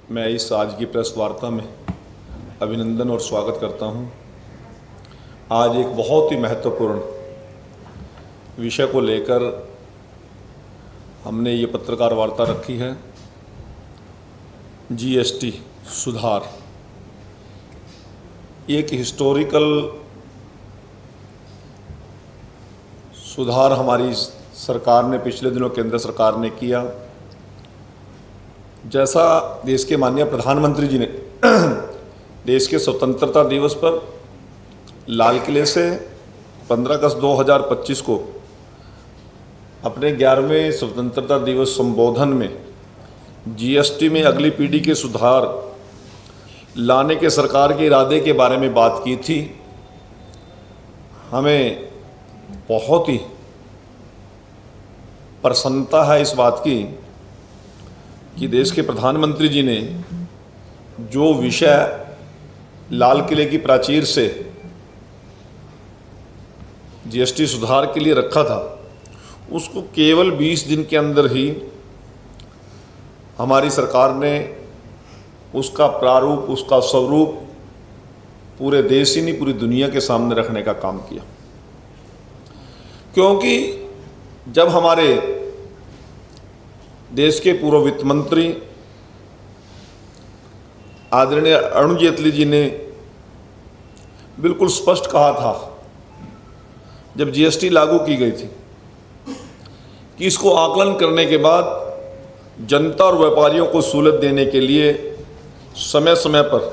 मैं इस आज की प्रेस वार्ता में अभिनंदन और स्वागत करता हूं। आज एक बहुत ही महत्वपूर्ण विषय को लेकर हमने ये पत्रकार वार्ता रखी है। जीएसटी सुधार एक हिस्टोरिकल सुधार हमारी सरकार ने पिछले दिनों केंद्र सरकार ने किया। जैसा देश के माननीय प्रधानमंत्री जी ने देश के स्वतंत्रता दिवस पर लाल किले से 15 अगस्त 2025 को अपने 11वें स्वतंत्रता दिवस संबोधन में जीएसटी में अगली पीढ़ी के सुधार लाने के सरकार के इरादे के बारे में बात की थी। हमें बहुत ही प्रसन्नता है इस बात की कि देश के प्रधानमंत्री जी ने जो विषय लाल किले की प्राचीर से जीएसटी सुधार के लिए रखा था, उसको केवल 20 दिन के अंदर ही हमारी सरकार ने उसका प्रारूप, उसका स्वरूप पूरे देश ही नहीं पूरी दुनिया के सामने रखने का काम किया। क्योंकि जब हमारे देश के पूर्व वित्त मंत्री आदरणीय अरुण जेटली जी ने बिल्कुल स्पष्ट कहा था जब जीएसटी लागू की गई थी कि इसको आकलन करने के बाद जनता और व्यापारियों को सहूलियत देने के लिए समय समय पर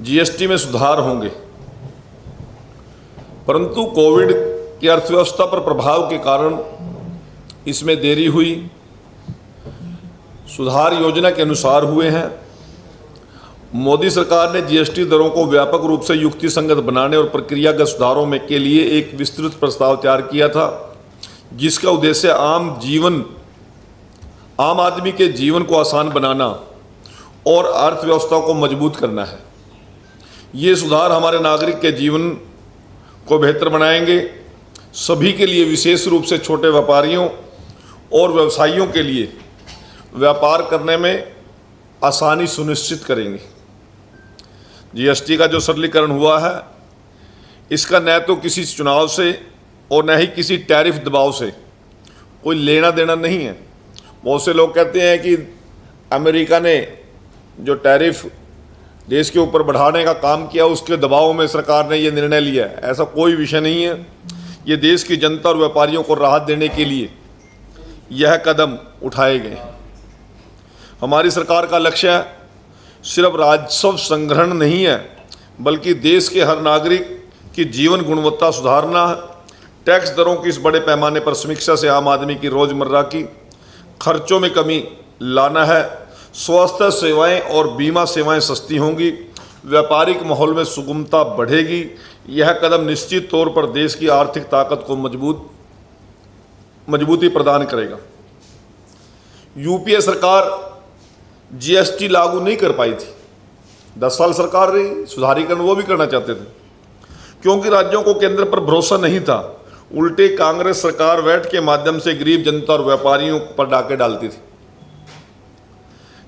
जीएसटी में सुधार होंगे, परंतु कोविड की अर्थव्यवस्था पर प्रभाव के कारण इसमें देरी हुई। सुधार योजना के अनुसार हुए हैं। मोदी सरकार ने जीएसटी दरों को व्यापक रूप से युक्ति संगत बनाने और प्रक्रियागत सुधारों में के लिए एक विस्तृत प्रस्ताव तैयार किया था, जिसका उद्देश्य आम आदमी के जीवन को आसान बनाना और अर्थव्यवस्था को मजबूत करना है। ये सुधार हमारे नागरिक के जीवन को बेहतर बनाएंगे, सभी के लिए, विशेष रूप से छोटे व्यापारियों और व्यवसायियों के लिए व्यापार करने में आसानी सुनिश्चित करेंगे। जीएसटी का जो सरलीकरण हुआ है, इसका न तो किसी चुनाव से और न ही किसी टैरिफ दबाव से कोई लेना देना नहीं है। बहुत से लोग कहते हैं कि अमेरिका ने जो टैरिफ देश के ऊपर बढ़ाने का काम किया, उसके दबाव में सरकार ने ये निर्णय लिया है। ऐसा कोई विषय नहीं है। ये देश की जनता और व्यापारियों को राहत देने के लिए यह कदम उठाए गए। हमारी सरकार का लक्ष्य सिर्फ राजस्व संग्रहण नहीं है, बल्कि देश के हर नागरिक की जीवन गुणवत्ता सुधारना है। टैक्स दरों की इस बड़े पैमाने पर समीक्षा से आम आदमी की रोजमर्रा की खर्चों में कमी लाना है। स्वास्थ्य सेवाएं और बीमा सेवाएं सस्ती होंगी, व्यापारिक माहौल में सुगमता बढ़ेगी। यह कदम निश्चित तौर पर देश की आर्थिक ताकत को मजबूती प्रदान करेगा। यूपीए सरकार जीएसटी लागू नहीं कर पाई थी। 10 साल सरकार रही, सुधारीकरण वो भी करना चाहते थे, क्योंकि राज्यों को केंद्र पर भरोसा नहीं था। उल्टे कांग्रेस सरकार वैट के माध्यम से गरीब जनता और व्यापारियों पर डाके डालती थी।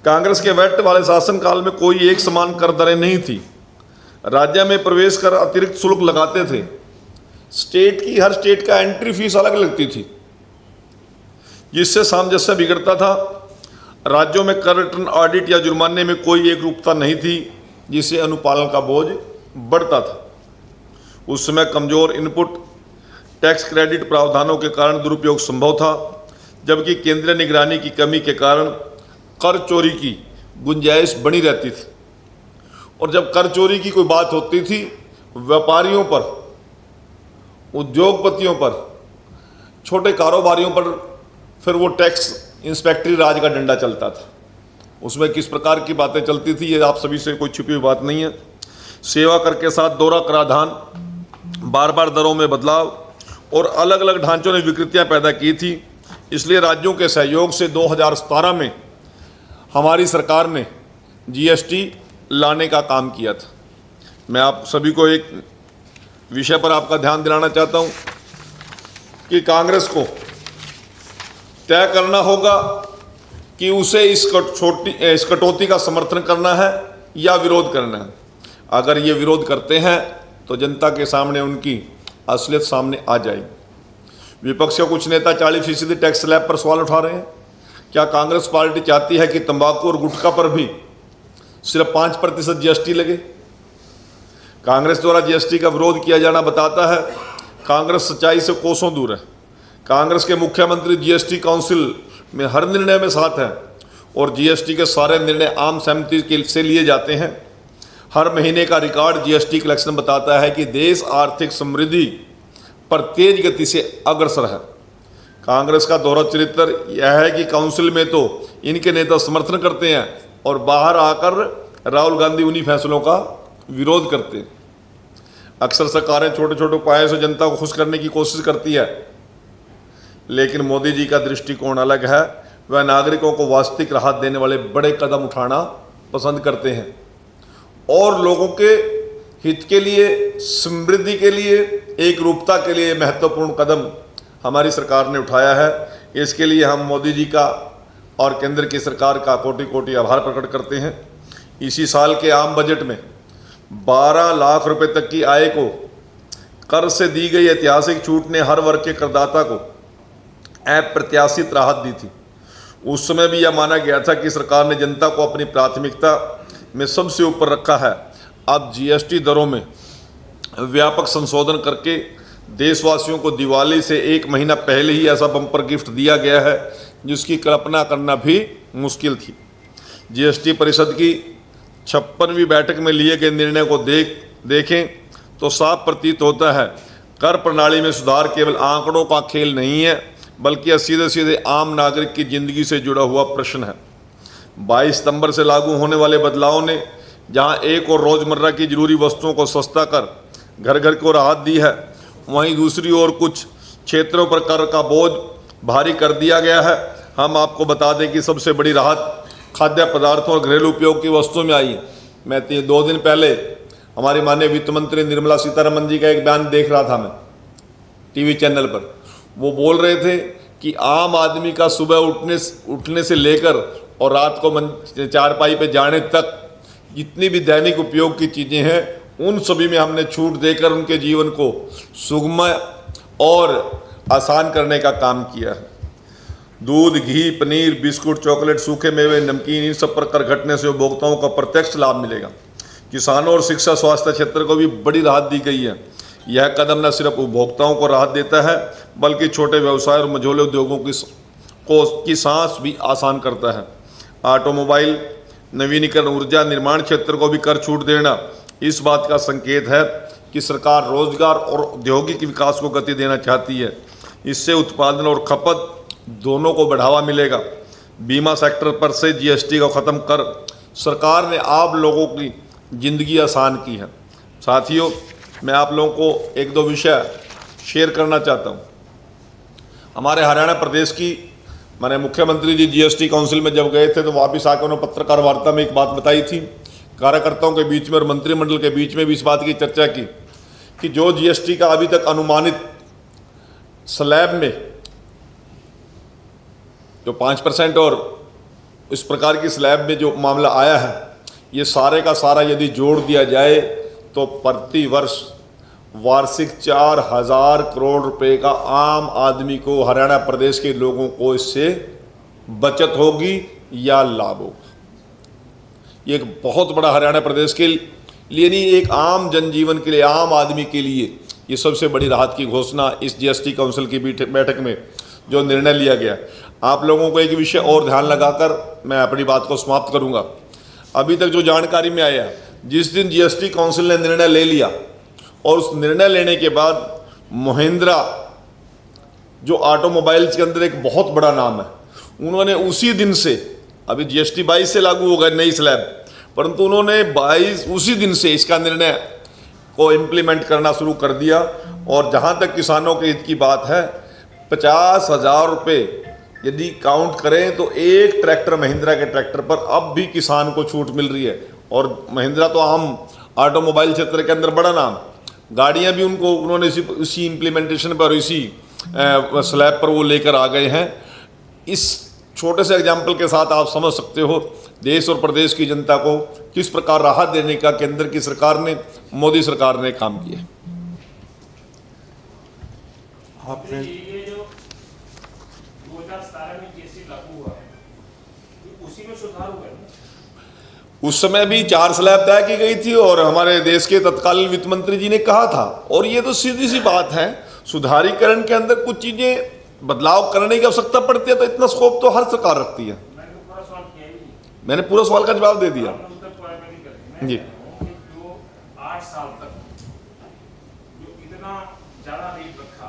कांग्रेस के वैट वाले शासनकाल में कोई एक समान कर दरें नहीं थी। राज्य में प्रवेश कर अतिरिक्त शुल्क लगाते थे। हर स्टेट का एंट्री फीस अलग लगती थी, जिससे सामंजस्य बिगड़ता था। राज्यों में कर रिटर्न, ऑडिट या जुर्माने में कोई एक रूपता नहीं थी, जिससे अनुपालन का बोझ बढ़ता था। उस समय कमजोर इनपुट टैक्स क्रेडिट प्रावधानों के कारण दुरुपयोग संभव था, जबकि केंद्रीय निगरानी की कमी के कारण कर चोरी की गुंजाइश बनी रहती थी। और जब कर चोरी की कोई बात होती थी, व्यापारियों पर, उद्योगपतियों पर, छोटे कारोबारियों पर फिर वो टैक्स इंस्पेक्टरी राज का डंडा चलता था। उसमें किस प्रकार की बातें चलती थी, ये आप सभी से कोई छुपी हुई बात नहीं है। सेवा कर के साथ दोहरा कराधान, बार बार दरों में बदलाव और अलग अलग ढांचों ने विकृतियां पैदा की थी। इसलिए राज्यों के सहयोग से 2017 में हमारी सरकार ने जीएसटी लाने का काम किया था। मैं आप सभी को एक विषय पर आपका ध्यान दिलाना चाहता हूं कि कांग्रेस को तय करना होगा कि उसे इस कटौती का समर्थन करना है या विरोध करना है। अगर ये विरोध करते हैं तो जनता के सामने उनकी असलियत सामने आ जाएगी। विपक्ष के कुछ नेता 40% टैक्स स्लैब पर सवाल उठा रहे हैं। क्या कांग्रेस पार्टी चाहती है कि तंबाकू और गुटखा पर भी सिर्फ 5% जीएसटी लगे? कांग्रेस द्वारा जीएसटी का विरोध किया जाना बताता है कांग्रेस सच्चाई से कोसों दूर है। कांग्रेस के मुख्यमंत्री जीएसटी काउंसिल में हर निर्णय में साथ हैं और जीएसटी के सारे निर्णय आम सहमति से लिए जाते हैं। हर महीने का रिकॉर्ड जीएसटी कलेक्शन बताता है कि देश आर्थिक समृद्धि पर तेज गति से अग्रसर है। कांग्रेस का दोहरा चरित्र यह है कि काउंसिल में तो इनके नेता समर्थन करते हैं और बाहर आकर राहुल गांधी उन्हीं फैसलों का विरोध करते हैं। अक्सर सरकारें छोटे छोटे उपायों से जनता को खुश करने की कोशिश करती है, लेकिन मोदी जी का दृष्टिकोण अलग है। वह नागरिकों को वास्तविक राहत देने वाले बड़े कदम उठाना पसंद करते हैं और लोगों के हित के लिए, समृद्धि के लिए, एक रूपता के लिए महत्वपूर्ण कदम हमारी सरकार ने उठाया है। इसके लिए हम मोदी जी का और केंद्र की सरकार का कोटि कोटि आभार प्रकट करते हैं। इसी साल के आम बजट में 12 लाख रुपए तक की आय को कर से दी गई ऐतिहासिक छूट ने हर वर्ग के करदाता को अप्रत्याशित राहत दी थी। उस समय भी यह माना गया था कि सरकार ने जनता को अपनी प्राथमिकता में सबसे ऊपर रखा है। अब जीएसटी दरों में व्यापक संशोधन करके देशवासियों को दिवाली से 1 महीना पहले ही ऐसा बम्पर गिफ्ट दिया गया है जिसकी कल्पना करना भी मुश्किल थी। जीएसटी परिषद की 56वीं बैठक में लिए गए निर्णय को देखें तो साफ प्रतीत होता है कर प्रणाली में सुधार केवल आंकड़ों का खेल नहीं है, बल्कि यह सीधे सीधे आम नागरिक की जिंदगी से जुड़ा हुआ प्रश्न है। 22 सितंबर से लागू होने वाले बदलावों ने जहां एक और रोजमर्रा की जरूरी वस्तुओं को सस्ता कर घर घर को राहत दी है, वहीं दूसरी ओर कुछ क्षेत्रों पर कर का बोझ भारी कर दिया गया है। हम आपको बता दें कि सबसे बड़ी राहत खाद्य पदार्थों और घरेलू उपयोग की वस्तुओं में आई है। मैं 2 दिन पहले हमारी माननीय वित्त मंत्री निर्मला सीतारमण जी का एक बयान देख रहा था मैं टीवी चैनल पर। वो बोल रहे थे कि आम आदमी का सुबह उठने से लेकर और रात को चारपाई पे जाने तक जितनी भी दैनिक उपयोग की चीज़ें हैं उन सभी में हमने छूट देकर उनके जीवन को सुगम और आसान करने का काम किया है। दूध, घी, पनीर, बिस्कुट, चॉकलेट, सूखे मेवे, नमकीन, इन सब पर कर घटने से उपभोक्ताओं का प्रत्यक्ष लाभ मिलेगा। किसानों और शिक्षा स्वास्थ्य क्षेत्र को भी बड़ी राहत दी गई है। यह कदम न सिर्फ उपभोक्ताओं को राहत देता है बल्कि छोटे व्यवसाय और मझोले उद्योगों की सांस भी आसान करता है। ऑटोमोबाइल, नवीनीकरण ऊर्जा, निर्माण क्षेत्र को भी कर छूट देना इस बात का संकेत है कि सरकार रोजगार और औद्योगिक विकास को गति देना चाहती है। इससे उत्पादन और खपत दोनों को बढ़ावा मिलेगा। बीमा सेक्टर पर से जीएसटी को ख़त्म कर सरकार ने आम लोगों की ज़िंदगी आसान की है। साथियों, मैं आप लोगों को 1-2 विषय शेयर करना चाहता हूँ। हमारे हरियाणा प्रदेश की मैंने मुख्यमंत्री जी जीएसटी काउंसिल में जब गए थे तो वापस आकर उन्होंने पत्रकार वार्ता में एक बात बताई थी। कार्यकर्ताओं के बीच में और मंत्रिमंडल के बीच में भी इस बात की चर्चा की कि जो जीएसटी का अभी तक अनुमानित स्लैब में जो 5% और इस प्रकार की स्लैब में जो मामला आया है, ये सारे का सारा यदि जोड़ दिया जाए तो प्रति वर्ष वार्षिक 4,000 करोड़ रुपए का आम आदमी को, हरियाणा प्रदेश के लोगों को इससे बचत होगी या लाभ होगा। ये एक बहुत बड़ा हरियाणा प्रदेश के लिए नहीं, एक आम जनजीवन के लिए, आम आदमी के लिए ये सबसे बड़ी राहत की घोषणा इस जीएसटी काउंसिल की बैठक में जो निर्णय लिया गया। आप लोगों को एक विषय और ध्यान लगाकर मैं अपनी बात को समाप्त करूंगा। अभी तक जो जानकारी में आया, जिस दिन जीएसटी काउंसिल ने निर्णय ले लिया और उस निर्णय लेने के बाद महिंद्रा जो ऑटोमोबाइल्स के अंदर एक बहुत बड़ा नाम है, उन्होंने उसी दिन से, अभी जीएसटी 22 से लागू होगा नई स्लैब, परंतु उन्होंने 22 उसी दिन से इसका निर्णय को इम्प्लीमेंट करना शुरू कर दिया। और जहां तक किसानों के हित की बात है, 50,000 रुपये यदि काउंट करें तो एक ट्रैक्टर, महिंद्रा के ट्रैक्टर पर अब भी किसान को छूट मिल रही है। और महिंद्रा तो आम ऑटोमोबाइल क्षेत्र के अंदर बड़ा नाम, गाड़ियां भी उन्होंने इसी इम्प्लीमेंटेशन पर, इसी स्लैब पर वो लेकर आ गए हैं। इस छोटे से एग्जाम्पल के साथ आप समझ सकते हो देश और प्रदेश की जनता को किस प्रकार राहत देने का केंद्र की सरकार ने, मोदी सरकार ने काम किया। आपने ये जो 2017 में जीएसटी लागू हुआ है, उसी में सुधार हुआ है ना? उस समय भी 4 स्लैब तय की गई थी और हमारे देश के तत्कालीन वित्त मंत्री जी ने कहा था, और ये तो सीधी सी बात है, सुधारीकरण के अंदर कुछ चीजें बदलाव करने की आवश्यकता पड़ती है, तो इतना स्कोप तो हर सरकार रखती है। मैंने तो पूरा सवाल किया ही नहीं। मैंने पूरा सवाल का जवाब दे दिया आपने उत्तर पूरा नहीं कर दिया। मैं जी। कह रहा हूं कि जो 8 साल तक जो इतना ज्यादा रेट रखा,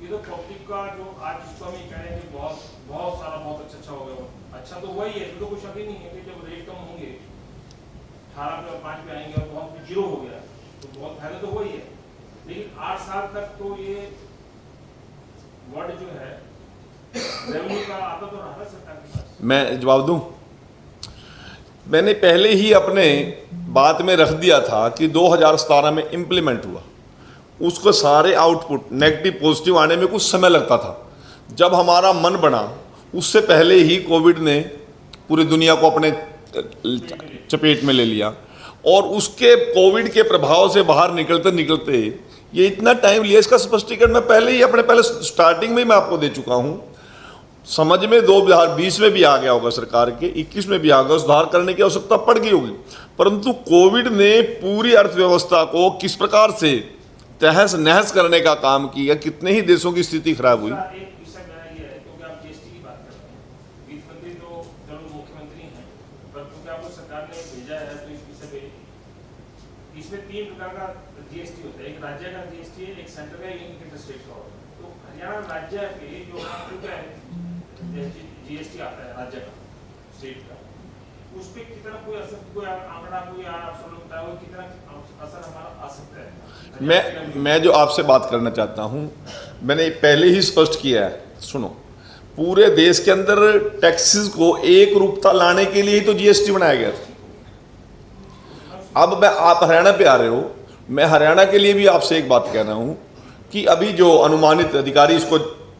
ये तो पब्लिक का जो आज जिसको हम ये कह रहे हैं कि बहुत बहुत सारा बहुत अच्छा हो गया, अच्छा तो वही है, तो कुछ शक ही नहीं है कि जब रेट कम होंगे 18 पे और 5 पे आएंगे और बहुत 0 हो गया तो बहुत फायदा तो वही है। लेकिन 8 साल तक तो ये वर्ड जो है रेवेन्यू का आता तो रहा सरकार के पास। मैं जवाब दूं? मैंने पहले ही अपने बात में रख दिया था कि 2017 में इम्प्लीमेंट हुआ, उसको सारे आउटपुट नेगेटिव पॉजिटिव आने में कुछ समय लगता था। जब हमारा मन बना, उससे पहले ही कोविड ने पूरी दुनिया को अपने चपेट में ले लिया, और उसके कोविड के प्रभाव से बाहर निकलते निकलते ये इतना टाइम लिया। इसका स्पष्टीकरण मैं पहले स्टार्टिंग में ही मैं आपको दे चुका हूं। समझ में 2020 में भी आ गया होगा सरकार के, 21 में भी आ गया, सुधार करने की आवश्यकता पड़ गई होगी, परंतु कोविड ने पूरी अर्थव्यवस्था को किस प्रकार से तहस नहस करने का काम किया, कितने ही देशों की स्थिति खराब हुई। एक विषय मेरा ये है, क्योंकि आप जीएसटी की बात कर रहे हैं, वित्त मंत्री तो जरूर मुख्यमंत्री हैं, पर क्योंकि आपको सरकार ने भेजा है तो इस विषय पे इसमें 3 प्रकार का जीएसटी होता है। एक राज्य का जीएसटी है, एक सेंटर का, एक इंटर-स्टेट का होता है। तो हरियाणा राज्य के जो क्या है जीएसटी आता है राज्य का, स्टेट का, उस पर कितना कोई असर, कोई आंकड़ा, कोई आप समझता है कितना असर हमारा आ सकता है? मैं जो आपसे बात करना चाहता हूं, मैंने पहले ही स्पष्ट किया है। सुनो, पूरे देश के अंदर टैक्सेस को एक रूपता लाने के लिए ही तो जीएसटी बनाया गया था। अब आप हरियाणा पे आ रहे हो, मैं हरियाणा के लिए भी आपसे एक बात कह रहा हूं कि अभी जो अनुमानित अधिकारी, इसको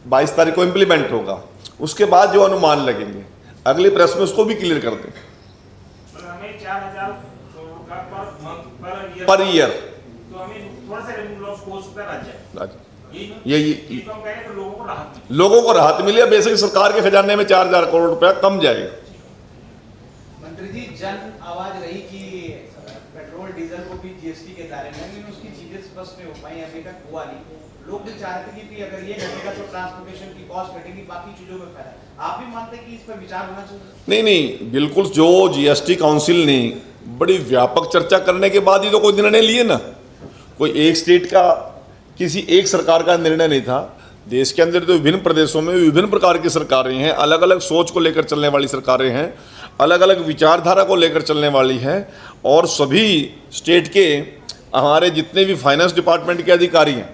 22 तारीख को इम्प्लीमेंट होगा, उसके बाद जो अनुमान लगेंगे अगले प्रेस में उसको भी क्लियर कर दें। हमें 4,000 पर ईयर तो हमें थोड़ा सा रेवेन्यू लॉस हो सकता है राज्य। ये तो हम कह रहे हैं तो लोगों को राहत मिली है। बेसिक सरकार के खजाने में 4,000 करोड़ रुपया कम जाएगा। मंत्री जी, जन आवाज रही कि पेट्रोल डीजल को भी जीएसटी के दायरे में, लेकिन उसकी चीजें स्पष्ट नहीं हो पाई, अभी तक हुआ नहीं। लोग भी चाहते कि अगर ये घटेगा तो ट्रांसपोर्टेशन की कॉस्ट घटेगी, बाकी चीजों में फायदा। आप भी मानते हैं कि इस पर विचार होना चाहिए? नहीं, बिल्कुल। जो जीएसटी काउंसिल ने बड़ी व्यापक चर्चा करने के बाद ही तो कोई निर्णय लिए ना, कोई एक स्टेट का, किसी एक सरकार का निर्णय नहीं था। देश के अंदर तो विभिन्न प्रदेशों में विभिन्न प्रकार की सरकारें हैं, अलग अलग सोच को लेकर चलने वाली सरकारें हैं, अलग अलग विचारधारा को लेकर चलने वाली हैं, और सभी स्टेट के हमारे जितने भी फाइनेंस डिपार्टमेंट के अधिकारी हैं,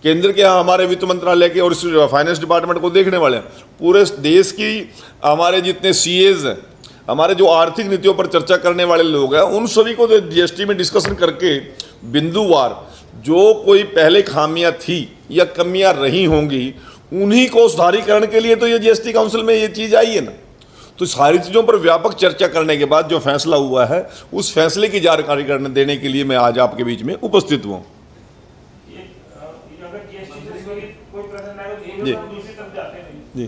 केंद्र के हमारे वित्त मंत्रालय के और इस फाइनेंस डिपार्टमेंट को देखने वाले हैं, पूरे देश की हमारे जितने सीएज हैं, हमारे जो आर्थिक नीतियों पर चर्चा करने वाले लोग हैं, उन सभी को जीएसटी में डिस्कशन करके बिंदुवार जो कोई पहले खामियां थी या कमियां रही होंगी, उन्हीं को सुधारीकरण के लिए तो ये जीएसटी काउंसिल में ये चीज़ आई है ना। तो सारी चीज़ों पर व्यापक चर्चा करने के बाद जो फैसला हुआ है, उस फैसले की जानकारी करने देने के लिए मैं आज आपके बीच में उपस्थित हुआ। जी जी।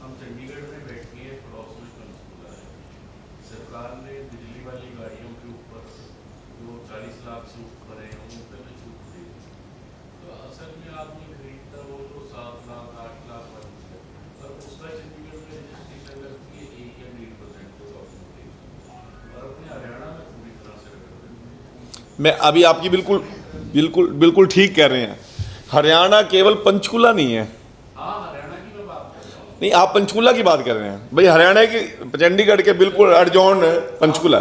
हम चंडीगढ़ में बैठ के फिलॉसफी पंचकूला है, सरकार ने बिजली वाली गाड़ियों के ऊपर जो 40 लाख से ऊपर है उन पर भी छूट दी। तो असल में आदमी खरीदता वो तो 7 लाख 8 लाख वाली है, और उसका चंडीगढ़ में रजिस्ट्रेशन लगती है 1 या 1.5% को और अपने हरियाणा में पूरी तरह से कर। मैं अभी आपकी बिल्कुल ठीक कह रहे हैं। हरियाणा केवल पंचकूला नहीं है। नहीं, आप पंचकूला की बात कर रहे हैं भाई, हरियाणा की चंडीगढ़ के बिल्कुल एडजॉन पंचकूला।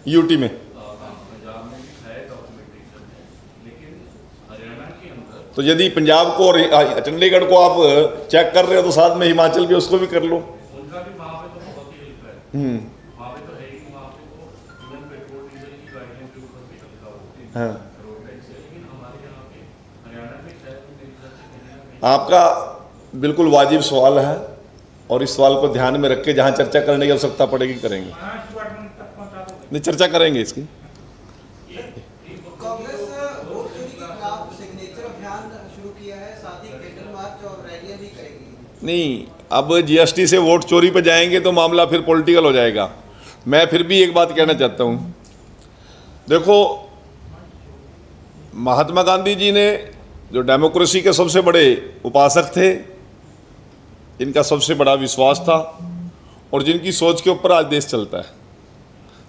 यूटी में, तो यदि पंजाब को और चंडीगढ़ को आप चेक कर रहे हो तो साथ में हिमाचल भी, उसको भी कर लो। उनका भी वहाँ पे तो बहुत ही हेल्प है। वहाँ पे तो है ही, वहाँ पे तो पेट्रोल डीजल की गाड़ियों के ऊपर भी हल्का होती है। हाँ, रोड टैक्स है, लेकिन हमारे यहाँ पे हरियाणा में शायद मेरे ख्याल से कहीं ना कहीं आपका बिल्कुल वाजिब सवाल है और इस सवाल को ध्यान में रख के जहाँ चर्चा करने की आवश्यकता पड़ेगी करेंगे। महाराष्ट्र डिपार्टमेंट तक पहुंचा दोगे। नहीं, चर्चा करेंगे इसकी। कांग्रेस वोट चोरी के खिलाफ सिग्नेचर अभियान शुरू किया है, साथ ही कैंडल मार्च और रैलियां भी करेगी। नहीं, अब जीएसटी से वोट चोरी पे जाएंगे तो मामला फिर पॉलिटिकल हो जाएगा। मैं फिर भी एक बात कहना चाहता हूँ, देखो महात्मा गांधी जी ने जो डेमोक्रेसी के सबसे बड़े उपासक थे, इनका सबसे बड़ा विश्वास था और जिनकी सोच के ऊपर आज देश चलता है,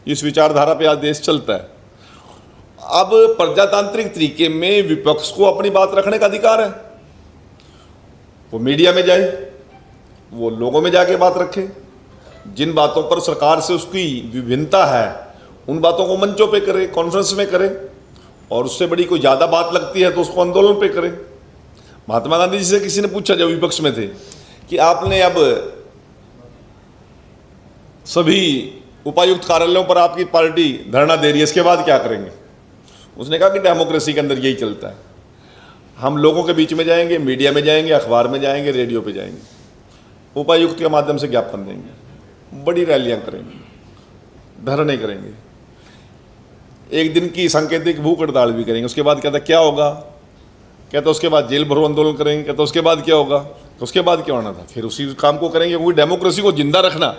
इस विचारधारा पे आज देश चलता है। अब प्रजातांत्रिक तरीके में विपक्ष को अपनी बात रखने का अधिकार है, वो मीडिया में जाए, वो लोगों में जाके बात रखे, जिन बातों पर सरकार से उसकी विभिन्नता है उन बातों को मंचों पे करे, कॉन्फ्रेंस में करे, और उससे बड़ी कोई ज़्यादा बात लगती है तो उसको आंदोलन पे करे। महात्मा गांधी जी से किसी ने पूछा जब विपक्ष में थे कि आपने अब सभी उपायुक्त कार्यालयों पर आपकी पार्टी धरना दे रही है, इसके बाद क्या करेंगे? उसने कहा कि डेमोक्रेसी के अंदर यही चलता है, हम लोगों के बीच में जाएंगे, मीडिया में जाएंगे, अखबार में जाएंगे, रेडियो पे जाएंगे, उपायुक्त के माध्यम से ज्ञापन देंगे, बड़ी रैलियां करेंगे, धरने करेंगे, एक दिन की सांकेतिक भूख हड़ताल भी करेंगे। उसके बाद कहता क्या होगा? कहता उसके बाद जेल भरो आंदोलन करेंगे। कहता उसके बाद क्या होगा? तो उसके बाद क्या होना था, फिर उसी काम को करेंगे, क्योंकि डेमोक्रेसी को जिंदा रखना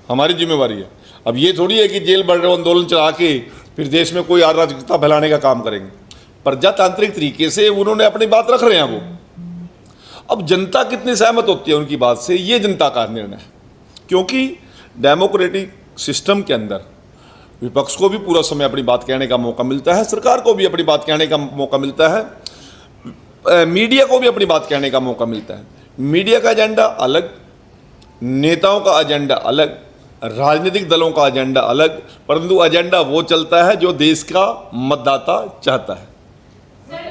हमारी जिम्मेवारी है। अब ये थोड़ी है कि जेल भरो आंदोलन चला के फिर देश में कोई अराजकता फैलाने का काम करेंगे। प्रजातांत्रिक तरीके से उन्होंने अपनी बात रख रहे हैं वो। अब जनता कितनी सहमत होती है उनकी बात से, ये जनता का निर्णय है, क्योंकि डेमोक्रेटिक सिस्टम के अंदर विपक्ष को भी पूरा समय अपनी बात कहने का मौका मिलता है, सरकार को भी अपनी बात कहने का मौका मिलता है, मीडिया को भी अपनी बात कहने का मौका मिलता है। मीडिया का एजेंडा अलग, नेताओं का एजेंडा अलग, राजनीतिक दलों का एजेंडा अलग, परंतु एजेंडा वो चलता है जो देश का मतदाता चाहता है। सर,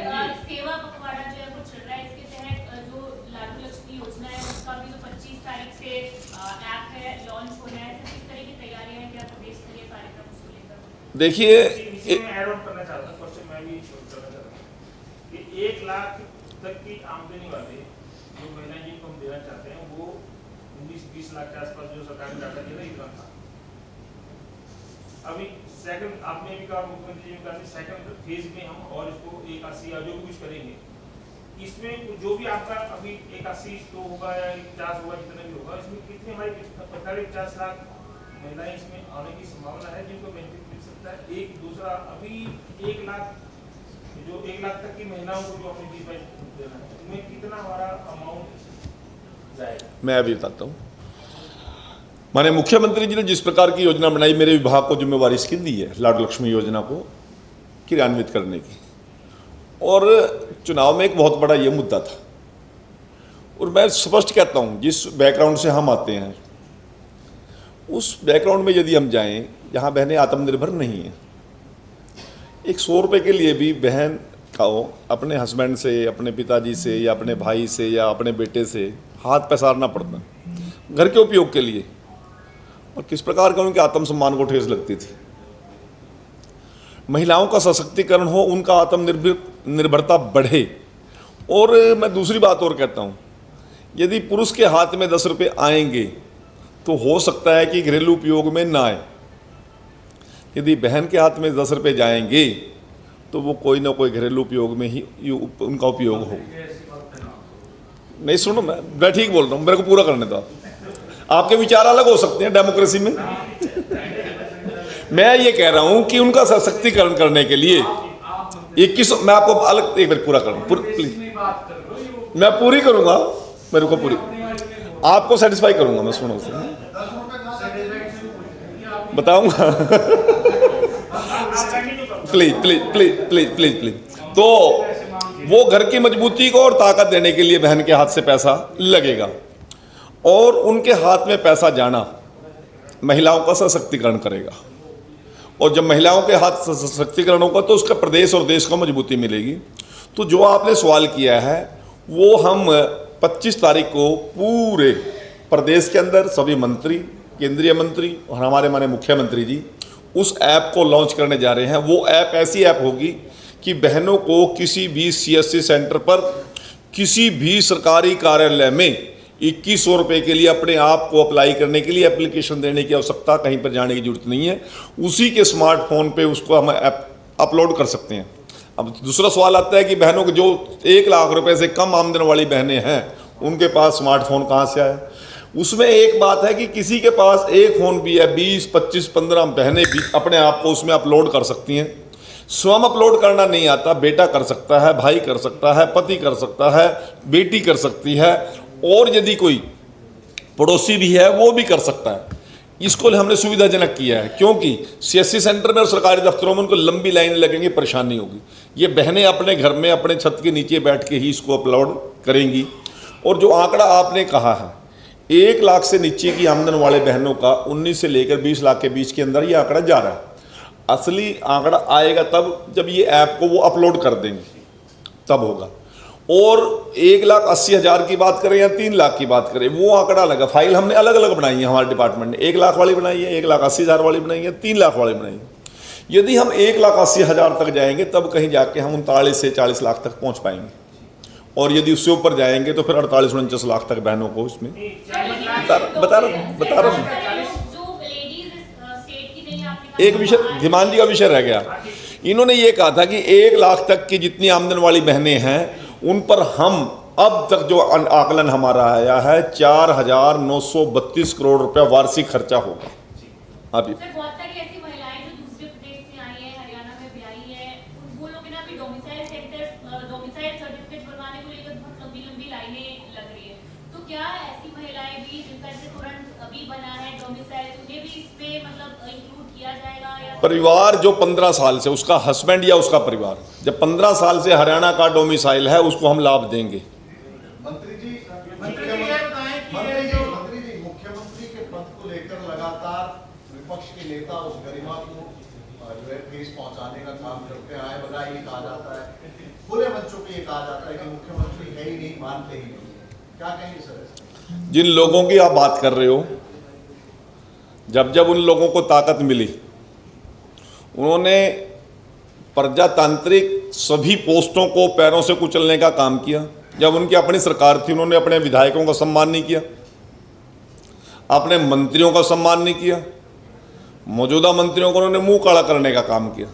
सेवा पखवाड़ा जो है वो चल रहा है, इसके तहत जो लाडू लक्ष्मी योजना है उसका भी जो 25 तारीख से ऐप है लॉन्च होना है, किस तरह की तैयारियां हैं, क्या प्रदेश स्तरीय कार्यक्रम उसको लेकर? देखिए, इसी में ऐड ऑन करना चाहता हूं, क्वेश्चन मैं भी करना चाहता हूं कि 1 लाख तक की आमदनी वाले जो महिलाएं जिनको हम देना चाहते हैं वो 19-20 लाख के आसपास जो सरकार ने डाटा दिया इतना था। अभी सेकंड आपने भी कहा, मुख्यमंत्री जी ने कहा सेकंड फेज में हम और इसको 81 या जो भी कुछ करेंगे, इसमें जो भी आपका अभी 81 तो होगा या 50 होगा, जितना भी होगा, इसमें कितने हमारे 50 लाख महिलाएं इसमें आने की संभावना है जिनको बेनिफिट मिल सकता है। एक दूसरा, अभी 1 लाख जो 1 लाख तक की महिलाओं को जो अपने 20-22 देना है, उनमें कितना हमारा अमाउंट जाएगा? मैं अभी बताता हूँ। माने मुख्यमंत्री जी ने जिस प्रकार की योजना बनाई, मेरे विभाग को जिम्मेवारी इसकी दी है लाडू लक्ष्मी योजना को क्रियान्वित करने की, और चुनाव में एक बहुत बड़ा ये मुद्दा था। और मैं स्पष्ट कहता हूँ, जिस बैकग्राउंड से हम आते हैं उस बैकग्राउंड में यदि हम जाएं जहाँ बहनें आत्मनिर्भर नहीं हैं, एक 100 रुपये के लिए भी बहन को अपने हस्बैंड से, अपने पिताजी से या अपने भाई से या अपने बेटे से हाथ पसारना पड़ता घर के उपयोग के लिए, और किस प्रकार का उनके आत्मसम्मान को ठेस लगती थी। महिलाओं का सशक्तिकरण हो, उनका आत्मनिर्भरता बढ़े। और मैं दूसरी बात और कहता हूँ, यदि पुरुष के हाथ में 10 रुपये आएंगे तो हो सकता है कि घरेलू उपयोग में ना आए। यदि बहन के हाथ में 10 रुपये जाएंगे तो वो कोई ना कोई घरेलू उपयोग में ही उनका उपयोग हो। नहीं, सुनो, मैं ठीक बोल रहा हूँ, मेरे को पूरा करने दो। आपके विचार अलग हो सकते हैं डेमोक्रेसी में। मैं ये कह रहा हूं कि उनका सशक्तिकरण करने के लिए 21, मैं आपको अलग एक बार पूरा करूं, प्लीज, मैं पूरी करूंगा, मेरे को पूरी आपको सेटिस्फाई करूंगा, मैं सुनो से बताऊंगा। Please please please please please please. तो वो घर की मजबूती को और ताकत देने के लिए बहन के हाथ से पैसा लगेगा, और उनके हाथ में पैसा जाना महिलाओं का सशक्तिकरण करेगा। और जब महिलाओं के हाथ सशक्तिकरण होगा तो उसका प्रदेश और देश को मजबूती मिलेगी। तो जो आपने सवाल किया है वो हम 25 तारीख को पूरे प्रदेश के अंदर सभी मंत्री, केंद्रीय मंत्री और हमारे माननीय मुख्यमंत्री जी उस ऐप को लॉन्च करने जा रहे हैं। वो ऐप ऐसी ऐप होगी कि बहनों को किसी भी CSC सेंटर पर किसी भी सरकारी कार्यालय में 2100 रुपये के लिए अपने आप को अप्लाई करने के लिए एप्लीकेशन देने की आवश्यकता, कहीं पर जाने की जरूरत नहीं है। उसी के स्मार्टफोन पे उसको हम अपलोड कर सकते हैं। अब दूसरा सवाल आता है कि बहनों को जो 1 लाख रुपए से कम आमदन वाली बहनें हैं उनके पास स्मार्टफोन कहाँ से आया। उसमें एक बात है कि किसी के पास एक फ़ोन भी है, 20, 25, 15 बहनें भी अपने आप को उसमें अपलोड कर सकती हैं। स्वयं अपलोड करना नहीं आता, बेटा कर सकता है, भाई कर सकता है, पति कर सकता है, बेटी कर सकती है, और यदि कोई पड़ोसी भी है वो भी कर सकता है। इसको हमने सुविधाजनक किया है, क्योंकि CSC सेंटर में और सरकारी दफ्तरों में उनको लंबी लाइन लगेंगी, परेशानी होगी। ये बहनें अपने घर में अपने छत के नीचे बैठ के ही इसको अपलोड करेंगी। और जो आंकड़ा आपने कहा है 1 लाख से नीचे की आमदन वाले बहनों का 19 से लेकर 20 लाख के बीच के अंदर ये आंकड़ा जा रहा है। असली आंकड़ा आएगा तब जब ये ऐप को वो अपलोड कर देंगे, तब होगा। और 1,80,000 की बात करें या 3 लाख की बात करें, वो आंकड़ा लगा। फाइल हमने अलग अलग बनाई है, हमारे डिपार्टमेंट ने 1 लाख वाली बनाई है, 1,80,000 वाली बनाई है, 3 लाख वाली बनाई है। यदि हम 1,80,000 तक जाएंगे तब कहीं जाके हम 39 से 40 लाख तक पहुंच पाएंगे, और यदि उससे ऊपर जाएंगे तो फिर 48-49 लाख तक बहनों को इसमें बता रहा हूँ। एक विषय धीमान जी का विषय रह गया। इन्होंने ये कहा था कि 1 लाख तक की जितनी आमदन वाली बहनें हैं उन पर हम अब तक जो आकलन हमारा आया है 4,932 करोड़ रुपया वार्षिक खर्चा होगा। अभी बहुत सारी ऐसी महिलाएं जो दूसरे प्रदेश से आई हैं, हरियाणा में भी आई हैं, वो लोग ना भी डोमिसाइल सर्टिफिकेट बनवाने को लेकर बहुत लंबी लाइनें लग रही है। तो क्या ऐसी महिलाएं भी जिनका से तुरंत अभी बना है डोमिसाइल, उन्हें भी इसमें मतलब इंक्लूड किया जाएगा? या परिवार जो 15 साल से, उसका हस्बैंड या उसका परिवार जब 15 साल से हरियाणा का डोमिसाइल है उसको हम लाभ देंगे। मंत्री जी मुख्यमंत्री के पद को लेकर लगातार विपक्ष के नेता उस गरिमा को जो है ठेस पहुंचाने का काम करते आए। बगा ये कहा जाता है, खुले मंचों पे ये कहा जाता है कि मुख्यमंत्री है ही नहीं, मानते ही नहीं। क्या कहेंगे सर? जिन लोगों की आप बात कर रहे हो, जब उन लोगों को ताकत मिली, उन्होंने प्रजातांत्रिक सभी पोस्टों को पैरों से कुचलने का काम किया। जब उनकी अपनी सरकार थी उन्होंने अपने विधायकों का सम्मान नहीं किया, अपने मंत्रियों का सम्मान नहीं किया, मौजूदा मंत्रियों को उन्होंने मुंह काला करने का काम किया।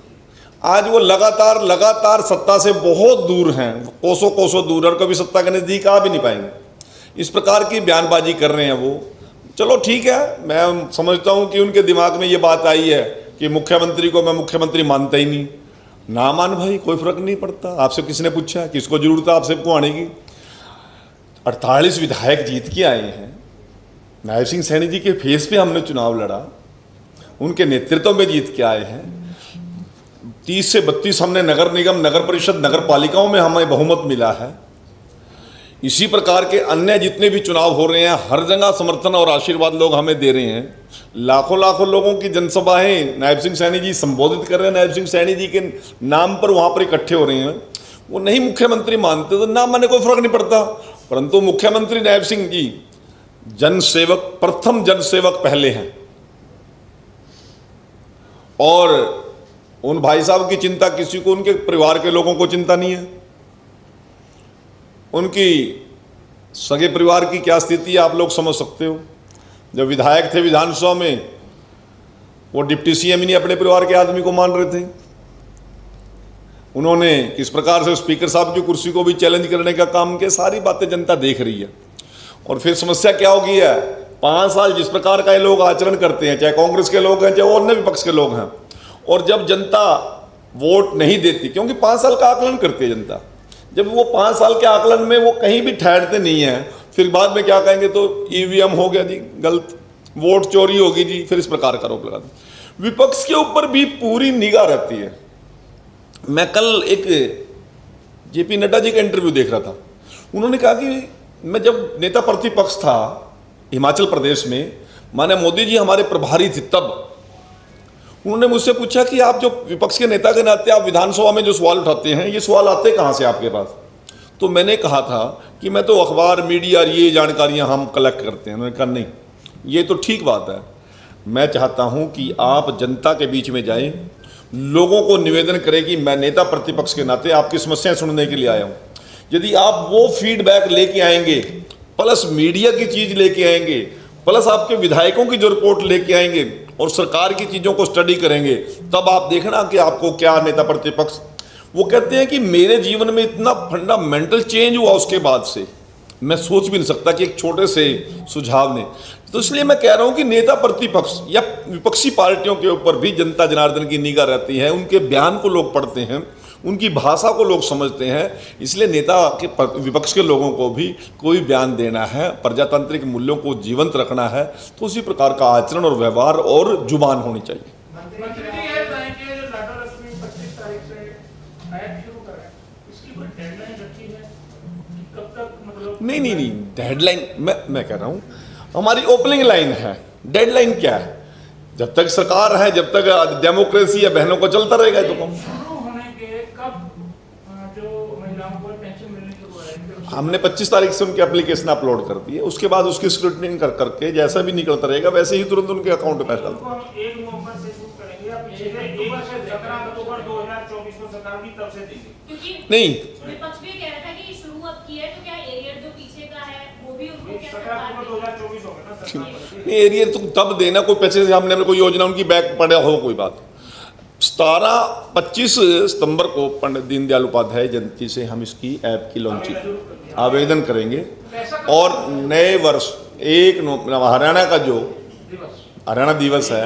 आज वो लगातार सत्ता से बहुत दूर हैं, कोसों दूर, और कभी सत्ता के नज़दीक आ भी नहीं पाएंगे। इस प्रकार की बयानबाजी कर रहे हैं वो। चलो ठीक है, मैं समझता हूँ कि उनके दिमाग में ये बात आई है कि मुख्यमंत्री को मैं मुख्यमंत्री मानता ही नहीं। ना मान भाई, कोई फर्क नहीं पड़ता। आपसे किसने पूछा, किसको जरूरत है आपसे को आने की? 48 विधायक जीत के आए हैं। नायब सिंह सैनी जी के फेस पे हमने चुनाव लड़ा, उनके नेतृत्व में जीत के आए हैं। 30 से 32 हमने नगर निगम, नगर परिषद, नगर पालिकाओं में हमें बहुमत मिला है। इसी प्रकार के अन्य जितने भी चुनाव हो रहे हैं, हर जगह समर्थन और आशीर्वाद लोग हमें दे रहे हैं। लाखों लोगों की जनसभाएं नायब सिंह सैनी जी संबोधित कर रहे हैं, नायब सिंह सैनी जी के नाम पर वहाँ पर इकट्ठे हो रहे हैं। वो नहीं मुख्यमंत्री मानते तो ना माने, कोई फर्क नहीं पड़ता। परंतु मुख्यमंत्री नायब सिंह जी जनसेवक, प्रथम जनसेवक पहले हैं। और उन भाई साहब की चिंता किसी को, उनके परिवार के लोगों को चिंता नहीं है। उनकी सगे परिवार की क्या स्थिति है आप लोग समझ सकते हो। जब विधायक थे विधानसभा में, वो डिप्टी CM ही नहीं अपने परिवार के आदमी को मान रहे थे। उन्होंने किस प्रकार से स्पीकर साहब की कुर्सी को भी चैलेंज करने का काम किया। सारी बातें जनता देख रही है। और फिर समस्या क्या हो गई है, 5 साल जिस प्रकार का ये लोग आचरण करते हैं, चाहे कांग्रेस के लोग हैं चाहे अन्य विपक्ष के लोग हैं, और जब जनता वोट नहीं देती, क्योंकि 5 साल का आकलन करती है जनता, जब वो 5 साल के आकलन में वो कहीं भी ठहरते नहीं हैं, फिर बाद में क्या कहेंगे, तो EVM हो गया जी गलत, वोट चोरी होगी जी, फिर इस प्रकार का आरोप लगाते। विपक्ष के ऊपर भी पूरी निगाह रहती है। मैं कल एक JP नड्डा जी का इंटरव्यू देख रहा था। उन्होंने कहा कि मैं जब नेता प्रतिपक्ष था हिमाचल प्रदेश में, माने मोदी जी हमारे प्रभारी थे, तब उन्होंने मुझसे पूछा कि आप जो विपक्ष के नेता के नाते आप विधानसभा में जो सवाल उठाते हैं, ये सवाल आते कहाँ से आपके पास? तो मैंने कहा था कि मैं तो अखबार, मीडिया, ये जानकारियाँ हम कलेक्ट करते हैं। उन्होंने कहा नहीं, ये तो ठीक बात है, मैं चाहता हूं कि आप जनता के बीच में जाएं, लोगों को निवेदन करें कि मैं नेता प्रतिपक्ष के नाते आपकी समस्याएं सुनने के लिए आया हूं। यदि आप वो फीडबैक लेके आएंगे, प्लस मीडिया की चीज़ लेके आएंगे, प्लस आपके विधायकों की जो रिपोर्ट लेके आएंगे और सरकार की चीज़ों को स्टडी करेंगे, तब आप देखना कि आपको क्या नेता प्रतिपक्ष। वो कहते हैं कि मेरे जीवन में इतना फंडामेंटल चेंज हुआ उसके बाद से, मैं सोच भी नहीं सकता कि एक छोटे से सुझाव ने। तो इसलिए मैं कह रहा हूं कि नेता प्रतिपक्ष या विपक्षी पार्टियों के ऊपर भी जनता जनार्दन की निगाह रहती है, उनके बयान को लोग पढ़ते हैं, उनकी भाषा को लोग समझते हैं। इसलिए नेता के विपक्ष के लोगों को भी कोई बयान देना है, प्रजातांत्रिक मूल्यों को जीवंत रखना है, तो उसी प्रकार का आचरण और व्यवहार और जुबान होनी चाहिए। मंत्री जी ये बताएंगे जो लाडो लक्ष्मी 25 तारीख से ऐप शुरू कर रहे हैं, इसकी कोई डेडलाइन रखी है कि कब तक, मतलब? नहीं, डेडलाइन मैं कह रहा हूँ हमारी ओपनिंग लाइन है। डेडलाइन क्या है? जब तक सरकार है, जब तक डेमोक्रेसी है, बहनों को चलता रहेगा। तो कम शुरू होने के कब जो महिलाओं को पेंशन मिलने शुरू हो रही है? हमने 25 तारीख से उनकी एप्लीकेशन अपलोड कर दी है। उसके बाद उसकी स्क्रूटनी करके जैसा भी निकलता रहेगा वैसे ही तुरंत उनके अकाउंट में पैसा उनको हम 1 नवंबर से शुरू करेंगे या पीछे से 1 से 17 अक्टूबर 2024 को सरकार भी तब से देगी? क्योंकि नहीं, विपक्ष भी कह रहा था कि शुरू अब किया है, तो क्या एरियर जो पीछे का है वो भी उनको क्या 17 अक्टूबर 2024 होगा ना सरकार? नहीं एरिया तो तब देना, कोई पैसे से हमने कोई योजना उनकी बैक पड़ा हो कोई बात। 25 सितंबर को पंडित दीनदयाल उपाध्याय जयंती से हम इसकी ऐप की लॉन्चिंग आवेदन करेंगे और नए वर्ष 1 नवंबर हरियाणा का जो हरियाणा दिवस है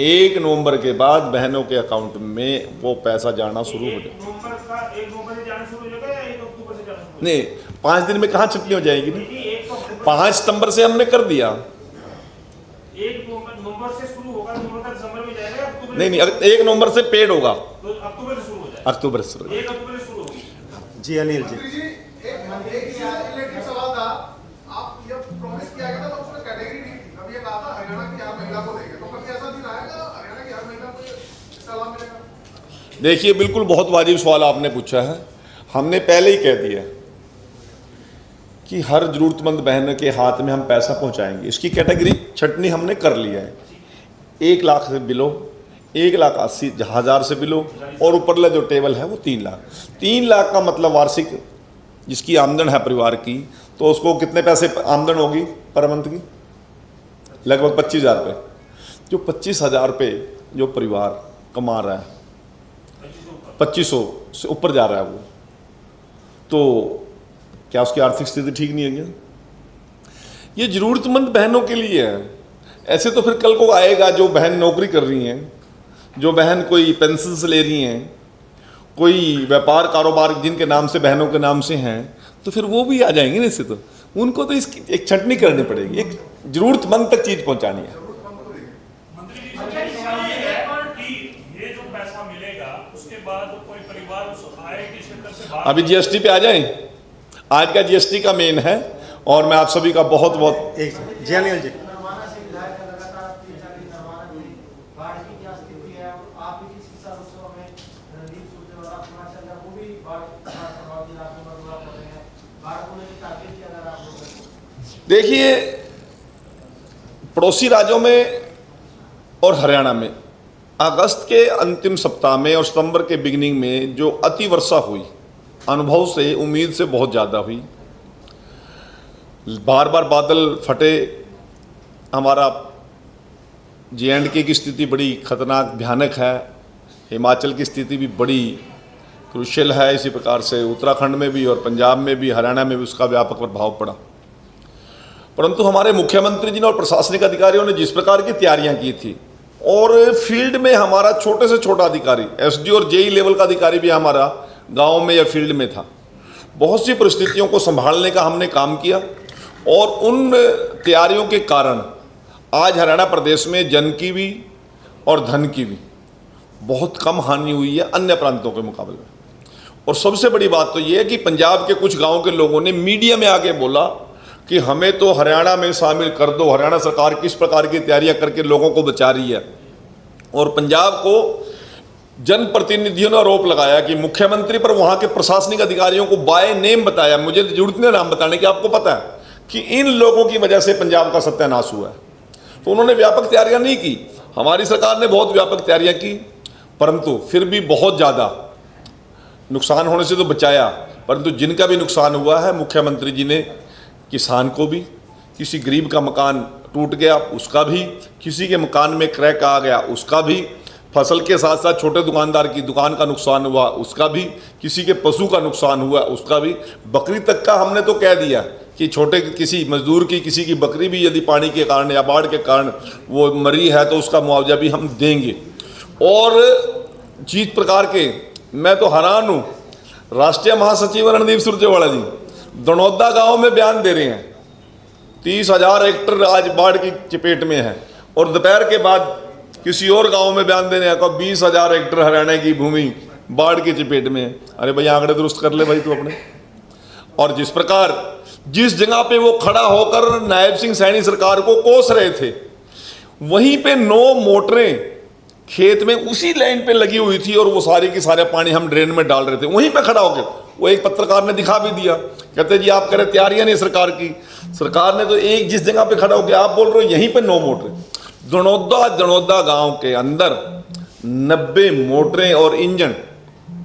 1 नवंबर के बाद बहनों के अकाउंट में वो पैसा जाना शुरू हो जाए। 1 नवंबर से जाना शुरू हो जाएगा या 1 अक्टूबर से जाना शुरू? नहीं, 5 दिन में कहाँ छुट्टी हो जाएगी? नहीं, 5 सितंबर से हमने कर दिया। 1 नवंबर से शुरू होगा, नवंबर दिसंबर में जाएगा, अक्टूबर? नहीं, 1 नवंबर से पेड होगा, तो अक्टूबर से शुरू हो जाएगा। अक्टूबर से। 1 अक्टूबर से शुरू होगी। जी अनिल जी, मंत्री जी एक रिलेटेड सवाल था। आप ये प्रॉमिस किया गया था तो उसमें कैटेगरी नहीं थी। कभी ये कहा था हरियाणा की हर महिला को देंगे, तो कभी ऐसा दिन आएगा हरियाणा की हर महिला को इसका लाभ मिलेगा? देखिए, बिल्कुल बहुत वाजिब सवाल आपने पूछा है। हमने पहले ही कह दिया कि हर जरूरतमंद बहन के हाथ में हम पैसा पहुंचाएंगे। इसकी कैटेगरी छटनी हमने कर लिया है। 1 लाख से बिलो, 1,80,000 से बिलो और ऊपरला जो टेबल है वो 3 लाख। 3 लाख का मतलब वार्षिक जिसकी आमदन है परिवार की, तो उसको कितने पैसे आमदन होगी पर मंथ की? लगभग 25,000 रुपये। जो 25,000 रुपये जो परिवार कमा रहा है, 2500 से ऊपर जा रहा है वो, तो क्या उसकी आर्थिक स्थिति ठीक नहीं है क्या? ये जरूरतमंद बहनों के लिए है। ऐसे तो फिर कल को आएगा जो बहन नौकरी कर रही हैं, जो बहन कोई पेंशन ले रही हैं, कोई व्यापार कारोबार जिनके नाम से बहनों के नाम से हैं, तो फिर वो भी आ जाएंगे। इससे तो उनको तो इसकी एक छंटनी करनी पड़ेगी, एक जरूरतमंद तक चीज़ पहुंचानी है। मंत्री जी ये है कि ये जो पैसा मिलेगा उसके बाद कोई परिवार उस आय के क्षेत्र से बाहर, अभी जीएसटी पे आ जाएं। आज का जीएसटी का मेन है और मैं आप सभी का बहुत बहुत एक जी अनिल जी, नरवाना से विधायक का लगातार 3-4 दिन नरवाना में बाढ़ की क्या स्थिति है और आप भी किस हिसाब से हमें रणदीप सुरजेवाला हिमाचल वो भी बाढ़ प्रभावित इलाकों में रुआ कर रहे हैं, बाढ़ को लेकर ताकीद किया जा रहा है आप लोगों को? देखिए, पड़ोसी राज्यों में और हरियाणा में अगस्त के अंतिम सप्ताह में और सितंबर के बिगिनिंग में जो अति वर्षा हुई, अनुभव से उम्मीद से बहुत ज़्यादा हुई। बार बार बादल फटे। हमारा JNK की स्थिति बड़ी खतरनाक भयानक है। हिमाचल की स्थिति भी बड़ी क्रूशियल है। इसी प्रकार से उत्तराखंड में भी और पंजाब में भी, हरियाणा में भी उसका व्यापक प्रभाव पड़ा। परंतु हमारे मुख्यमंत्री जी ने और प्रशासनिक अधिकारियों ने जिस प्रकार की तैयारियां की थी, और फील्ड में हमारा छोटे से छोटा अधिकारी, SD और JE लेवल का अधिकारी भी हमारा गांव में या फील्ड में था, बहुत सी परिस्थितियों को संभालने का हमने काम किया। और उन तैयारियों के कारण आज हरियाणा प्रदेश में जन की भी और धन की भी बहुत कम हानि हुई है अन्य प्रांतों के मुकाबले में। और सबसे बड़ी बात तो ये है कि पंजाब के कुछ गाँव के लोगों ने मीडिया में आके बोला कि हमें तो हरियाणा में शामिल कर दो, हरियाणा सरकार किस प्रकार की तैयारियां करके लोगों को बचा रही है। और पंजाब को जनप्रतिनिधियों ने आरोप लगाया कि मुख्यमंत्री पर वहां के प्रशासनिक अधिकारियों को बाय नेम बताया, मुझे जरूरत नहीं नाम बताने की, आपको पता है कि इन लोगों की वजह से पंजाब का सत्यानाश हुआ है। तो उन्होंने व्यापक तैयारियां नहीं की। हमारी सरकार ने बहुत व्यापक तैयारियां की, परंतु फिर भी बहुत ज़्यादा नुकसान होने से तो बचाया। परंतु जिनका भी नुकसान हुआ है, मुख्यमंत्री जी ने किसान को भी, किसी गरीब का मकान टूट गया उसका भी, किसी के मकान में क्रैक आ गया उसका भी, फसल के साथ साथ छोटे दुकानदार की दुकान का नुकसान हुआ उसका भी, किसी के पशु का नुकसान हुआ उसका भी, बकरी तक का हमने तो कह दिया कि छोटे किसी मजदूर की, किसी की बकरी भी यदि पानी के कारण या बाढ़ के कारण वो मरी है तो उसका मुआवजा भी हम देंगे। और जिस प्रकार के, मैं तो हैरान हूँ, राष्ट्रीय महासचिव रणदीप सुरजेवाला जी दनौदा गांव में बयान दे रहे हैं 30,000 हेक्टेयर आज बाढ़ की चपेट में है, और दोपहर के बाद किसी और गांव में बयान देने का 20,000 हेक्टेयर हरियाणा की भूमि बाढ़ की चपेट में है। अरे भाई आंकड़े दुरुस्त कर ले भाई तू अपने। और जिस प्रकार जिस जगह पे वो खड़ा होकर नायब सिंह सैनी सरकार को कोस रहे थे, वहीं पे 9 मोटरें खेत में उसी लाइन पे लगी हुई थी, और वो सारी की सारे पानी हम ड्रेन में डाल रहे थे, वहीं पे खड़ा होकर। वो एक पत्रकार ने दिखा भी दिया, कहते जी आप कह रहे तैयारियां नहीं सरकार की, सरकार ने तो एक जिस जगह पे खड़ा होकर, आप बोल रहे हो यहीं पे 9 मोटरें। दनौदा गांव के अंदर 90 मोटरें और इंजन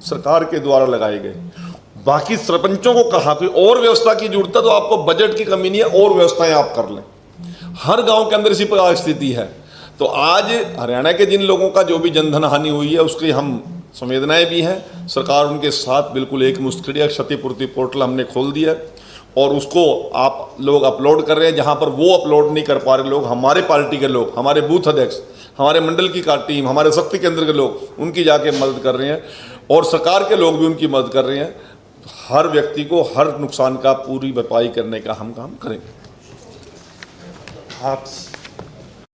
सरकार के द्वारा लगाए गए। बाकी सरपंचों को कहा कि और व्यवस्था की जरूरत है, तो आपको बजट की कमी नहीं है, और व्यवस्थाएं आप कर लें। हर गांव के अंदर इसी प्रकार स्थिति है। तो आज हरियाणा के जिन लोगों का जो भी जनधन हानि हुई है उसकी हम संवेदनाएं भी हैं, सरकार उनके साथ बिल्कुल एक मुश्त खड़ी है। क्षतिपूर्ति पोर्टल हमने खोल दिया और उसको आप लोग अपलोड कर रहे हैं। जहां पर वो अपलोड नहीं कर पा रहे लोग, हमारे पार्टी के लोग, हमारे बूथ अध्यक्ष, हमारे मंडल की टीम, हमारे शक्ति केंद्र के लोग उनकी जाके मदद कर रहे हैं, और सरकार के लोग भी उनकी मदद कर रहे हैं। हर व्यक्ति को हर नुकसान का पूरी भरपाई करने का हम काम करेंगे। आप